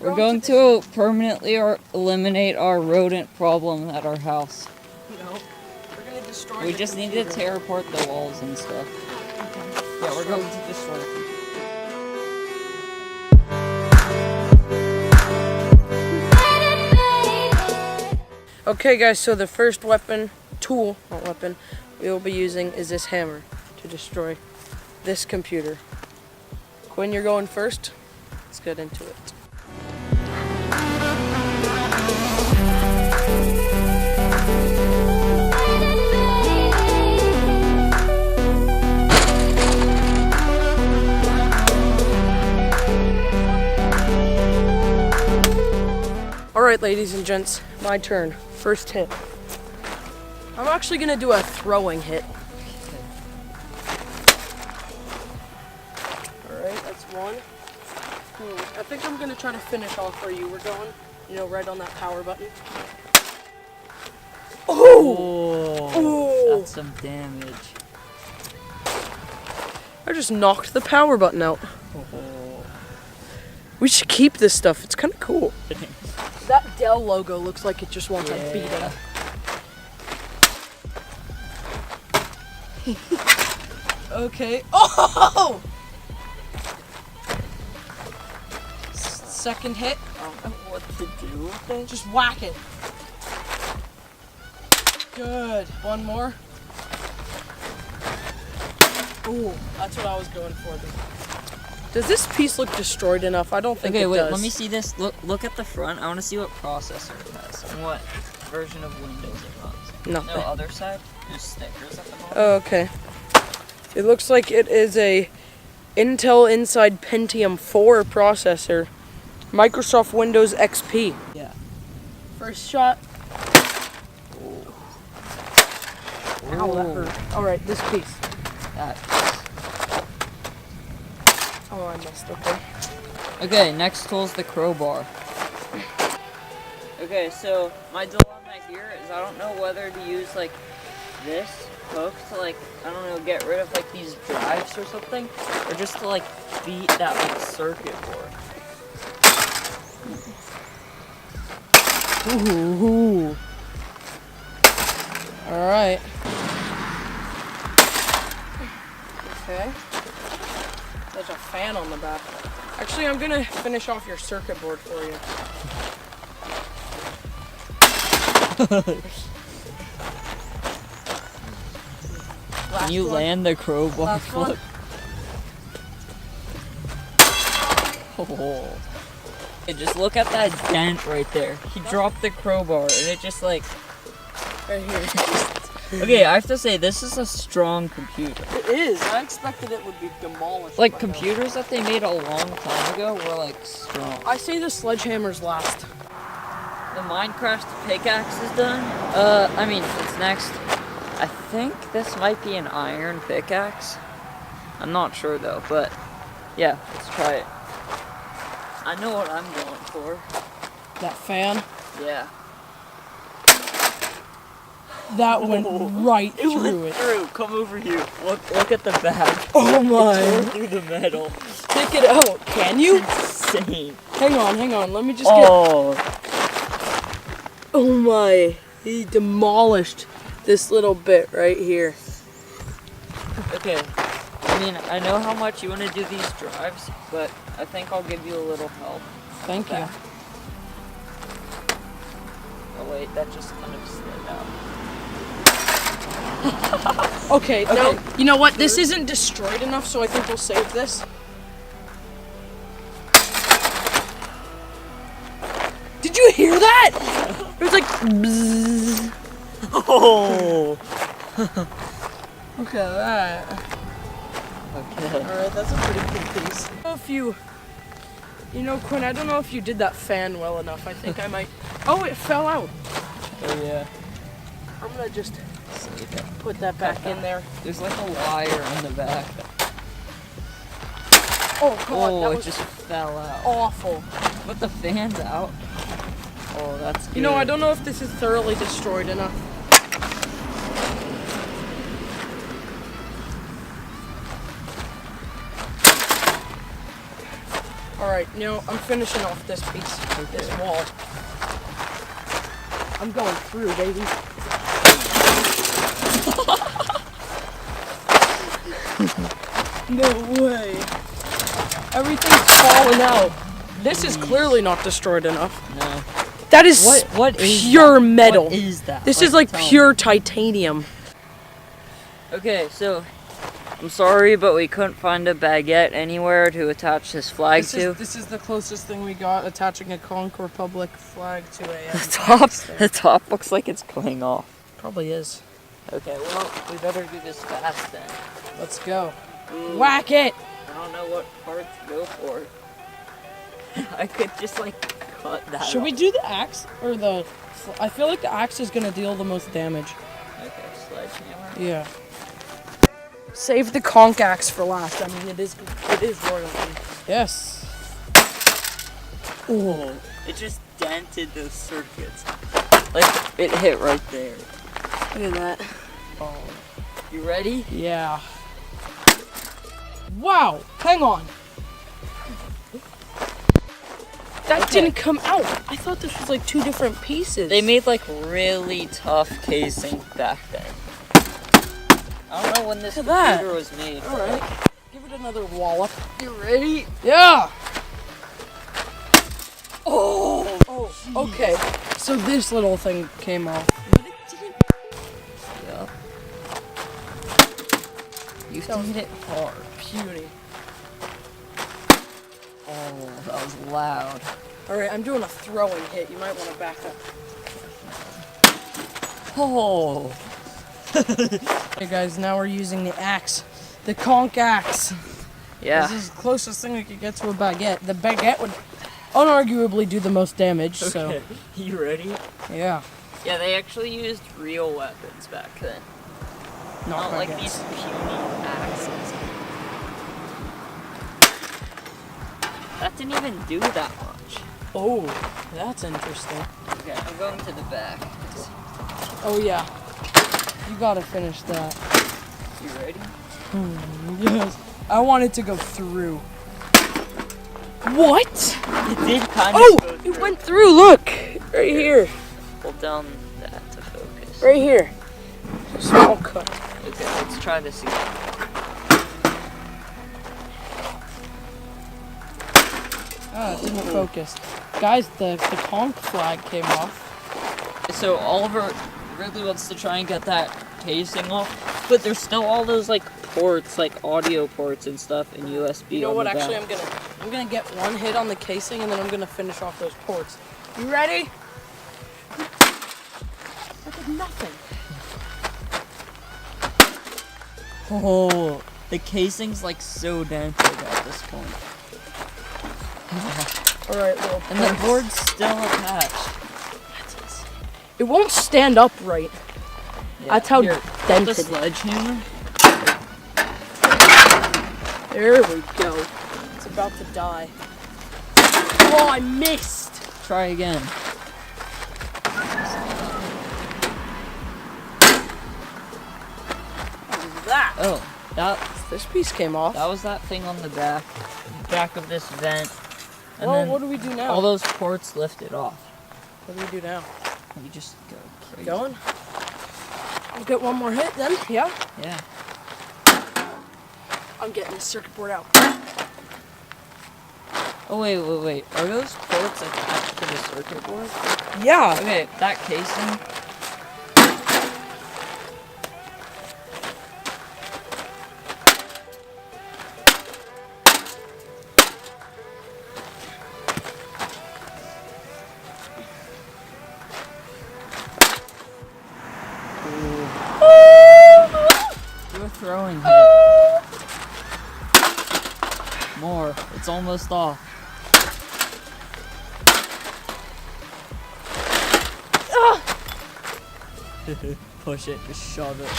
We're going to permanently eliminate our rodent problem at our house. No, we're gonna destroy. We just need to tear apart the walls and stuff. Okay. Yeah, we're going to destroy the computer. Okay, guys. So the first tool we will be using is this hammer to destroy this computer. Quinn, you're going first. Let's get into it. Alright, ladies and gents, my turn. First hit. I'm actually gonna do a throwing hit. Alright, that's one. I think I'm gonna try to finish off where you were going. Right on that power button. Oh! That's some damage. I just knocked the power button out. We should keep this stuff. It's kind of cool. That Dell logo looks like it just wants a beating. Okay. Oh! Second hit. I don't know what to do with it. Just whack it. Good. One more. Ooh, that's what I was going for. Does this piece look destroyed enough? I don't think it does. Okay, wait, let me see this. Look at the front. I want to see what processor it has and what version of Windows it runs. Nothing. No, other side? There's stickers at the bottom. Oh, okay. It looks like it is a Intel Inside Pentium 4 processor. Microsoft Windows XP. Yeah. First shot. Ow, that hurt. Alright, this piece. That. Oh, I missed. Okay. Okay, next tool's the crowbar. Okay, so my dilemma here is I don't know whether to use like this hook to I don't know, get rid of these drives or something, or just to beat that circuit board. Ooh. Alright. Okay. There's a fan on the back. Actually, I'm gonna finish off your circuit board for you. Can you land the crowbar flip? Oh. Hey, just look at that dent right there. He dropped the crowbar and it just right here. Okay, I have to say, this is a strong computer. It is. I expected it would be demolished. Computers that they made a long time ago were strong. I say the Sledgehammer's last. The Minecraft pickaxe is done. I mean, it's next. I think this might be an iron pickaxe. I'm not sure though, but yeah, let's try it. I know what I'm going for. That fan? Yeah. That went right through it. Come over here. Look at the back. Oh my! It tore through the metal. Take it out. Can you? Insane. Hang on. Let me just get. Oh my! He demolished this little bit right here. Okay. I mean, I know how much you want to do these drives, but I think I'll give you a little help. Thank you. Oh wait, that just kind of slid out. Okay, no, you know what? This isn't destroyed enough, so I think we'll save this. Did you hear that? It was like bzzz. Oh. Okay, alright. Okay. Alright, that's a pretty cool piece. I don't know if Quinn, I don't know if you did that fan well enough. I think I might. Oh, it fell out. Oh yeah. I'm gonna just put that back in there. There's a wire in the back. Oh god, that was just fell out. awful. But the fan's out. Oh, that's good. I don't know if this is thoroughly destroyed enough. Alright, I'm finishing off this piece, this wall. I'm going through, baby. No way. Everything's falling out. This is clearly not destroyed enough. No. That is what is pure that? metal. What is that? This is like pure titanium. Okay, so I'm sorry, but we couldn't find a baguette anywhere to attach this flag to. This is the closest thing we got, attaching a Conch Republic flag to a The top looks like it's coming off. Probably is. Okay, well, we better do this fast then. Let's go. Whack it! I don't know what part to go for. I could just like cut that Should we off. do the axe or the... I feel like the axe is going to deal the most damage. Okay, sledgehammer. Yeah. Save the conch axe for last. I mean, it is royalty. Yes. Oh, it just dented those circuits. Like, it hit right there. Look at that. Oh. You ready? Yeah. Wow. Hang on. That didn't come out. I thought this was like two different pieces. They made like really tough casing back then. I don't know when this computer was made. Alright. Give it another wallop. You ready? Yeah. Oh. Okay. So this little thing came off. But it didn't. Yeah. You hit it hard. Puny. Oh, that was loud. Alright, I'm doing a throwing hit. You might want to back up. Oh. Okay guys, now we're using the axe. The conch axe. Yeah. This is the closest thing we could get to a baguette. The baguette would unarguably do the most damage, so... Okay. You ready? Yeah. Yeah, they actually used real weapons back then. Not like these puny axes. That didn't even do that much. Oh, that's interesting. Okay, I'm going to the back. Oh yeah. You gotta finish that. You ready? Yes. I want it to go through. What? It did kind of Oh! go It through. went through, look! Right here. Hold down that to focus. Right here. Small cut. Okay, let's try this again. Ah, it didn't focus. Guys, the conch flag came off. So Oliver really wants to try and get that casing off, but there's still all those like ports, like audio ports and stuff, and USB. You know on what? the Actually, back. I'm gonna get one hit on the casing, and then I'm gonna finish off those ports. You ready? I did nothing. Oh, the casing's like so dented at this point. All right, well, And the board's still attached. it won't stand up right. Yeah, That's how here, dented the it is. sledgehammer. There we go. It's about to die. Oh, I missed. Try again. What is that? Oh, This piece came off. that was that thing on the back of this vent. And Well, then what do we do now? all those ports lifted off. What do we do now? You just go crazy. Going? I'll get one more hit then. Yeah. Yeah. I'm getting the circuit board out. Oh wait. Are those ports attached to the circuit board? Yeah. Okay, that casing. Do a throwing hit. More. It's almost off. Push it. Just shove it.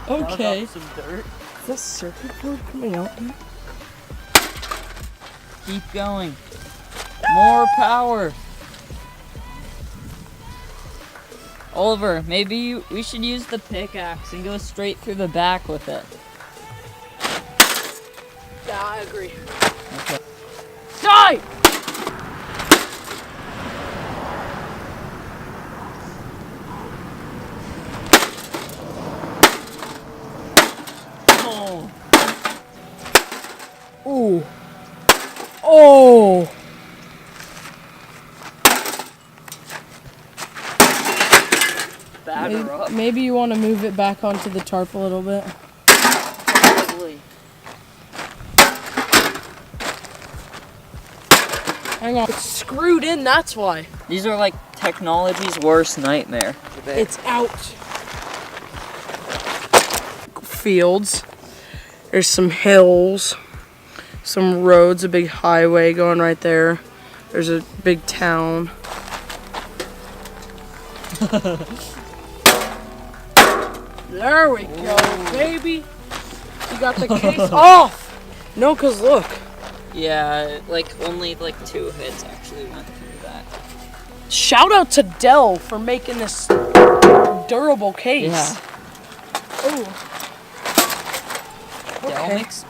Okay. Dug up some dirt. Is this circuit board coming out here? Keep going. More power. Oliver, maybe we should use the pickaxe and go straight through the back with it. Yeah, I agree. Okay. Die! Oh. Ooh. Oh. Batter up. Maybe you want to move it back onto the tarp a little bit. Probably. Hang on. It's screwed in, that's why. These are like technology's worst nightmare. It's out. Fields. There's some hills, some roads, a big highway going right there. There's a big town. There we go, baby. You got the case off. No, cause look. Yeah, like only like 2 hits actually went through that. Shout out to Dell for making this durable case. Yeah. Oh. Dell Okay. mix.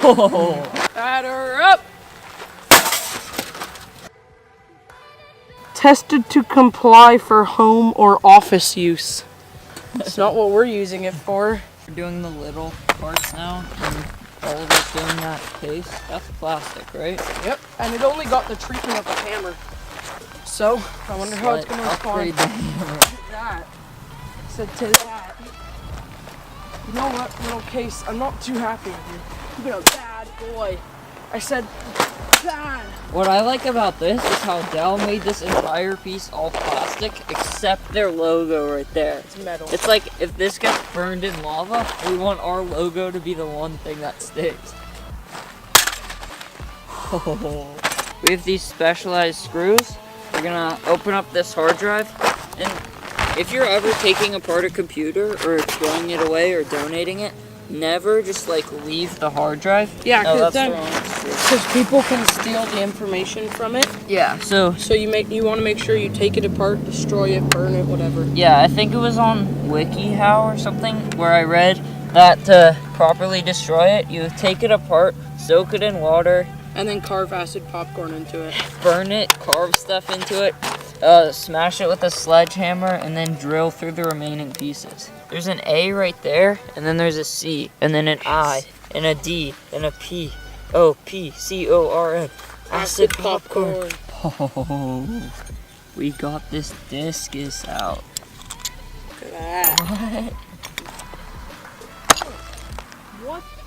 Oh. Batter up. Tested to comply for home or office use. It's not what we're using it for. We're doing the little parts now, and all of us doing that case. That's plastic, right? Yep. And it only got the treatment of a hammer. So, I wonder how it's going to respond. Upgrade the hammer. That. Said to that. You know what, little case? I'm not too happy with you. You've been a bad boy. I said bad. What I like about this is how Dell made this entire piece all plastic, except their logo right there. It's metal. It's like if this gets burned in lava, we want our logo to be the one thing that sticks. We have these specialized screws. We're gonna open up this hard drive, and if you're ever taking apart a computer or throwing it away or donating it, never just like leave the hard drive. Yeah, No, because that's then wrong. because people can steal the information from it. Yeah, so You want to make sure you take it apart, destroy it, burn it, whatever. yeah, I think it was on WikiHow or something where I read that to properly destroy it, you take it apart, soak it in water, And then carve acid popcorn into it. burn it, carve stuff into it, smash it with a sledgehammer, and then drill through the remaining pieces. There's an A right there, and then there's a C, and then an I, and a D, and a P. O P C O R N. Acid popcorn. Oh, we got this discus out. Look at that. What? What